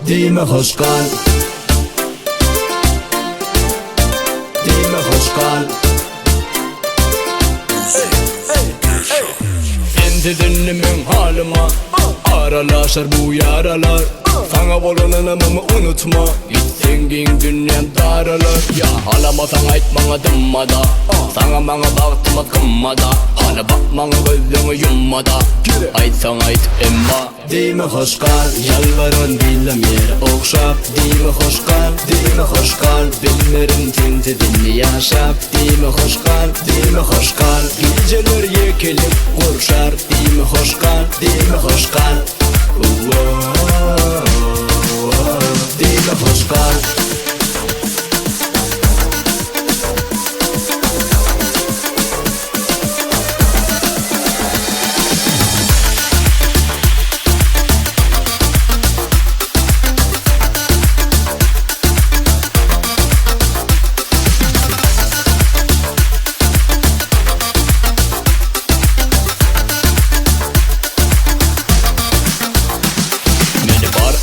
değil mi hoş kalp? Değil mi hoş kalp? Sen dedin min halıma, aralaşır bu yaralar. Sana bulunanımı unutma, gitsen dünya daralır. Ya halamasan ait bana dımmada, sana bana baktıma kımmada. Hala bakmana gözümü yummada, aytsan ait emma. Değil mi hoş kalp? Yalvarın bilmem yer okşap. Değil mi hoş kalp? Değil mi hoş kalp? Bilmerim tinti dinli yaşap. Değil mi hoş kalp? Değil mi hoş kalp? Geceler yekelip kurşar. Değil mi hoş kalp? Değil mi hoş kalp? Değil mi hoş kalp?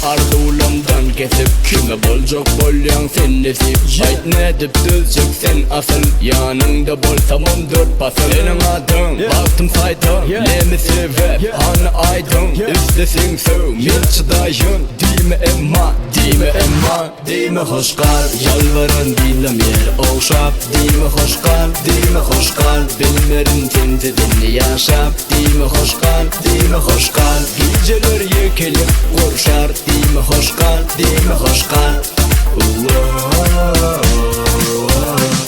Arzulamdan kesip kime bolcok bolyan sen nesip Ait ne dip düzcük sen asıl yanında bolsam 14 pasıl Senin adın baktım saydım ne mi sebep hani aydın İstesin söv min çıdayın değil mi emma değil mi emma Değil mi hoş kalp yalvarın bilmem yer okşap Değil mi hoş kalp değil mi hoş kalp Bilmerim tinti dinli yaşap Değil mi hoş kalp değil mi hoş kalp Geceler yekelip kurşar Değil mi hoş kalp değil mi hoş kalp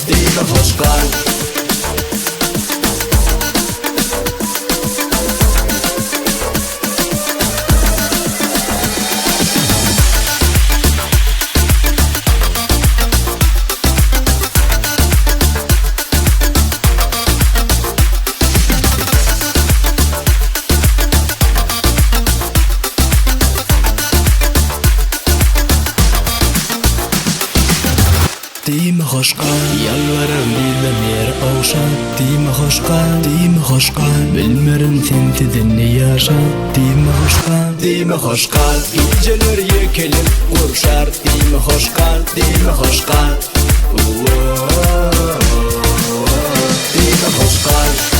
Değil mi hoş kalp Değil mi hoş kalp? Yalvarırım bilmem yer okşan Değil mi hoş kalp? Değil mi hoş kalp? Bilmerim tinti dinli yaşa Değil mi hoş kalp? Değil mi hoş kalp? Geceler yekelip kurşar Değil mi hoş kalp? Değil mi hoş kalp? Değil mi hoş kalp?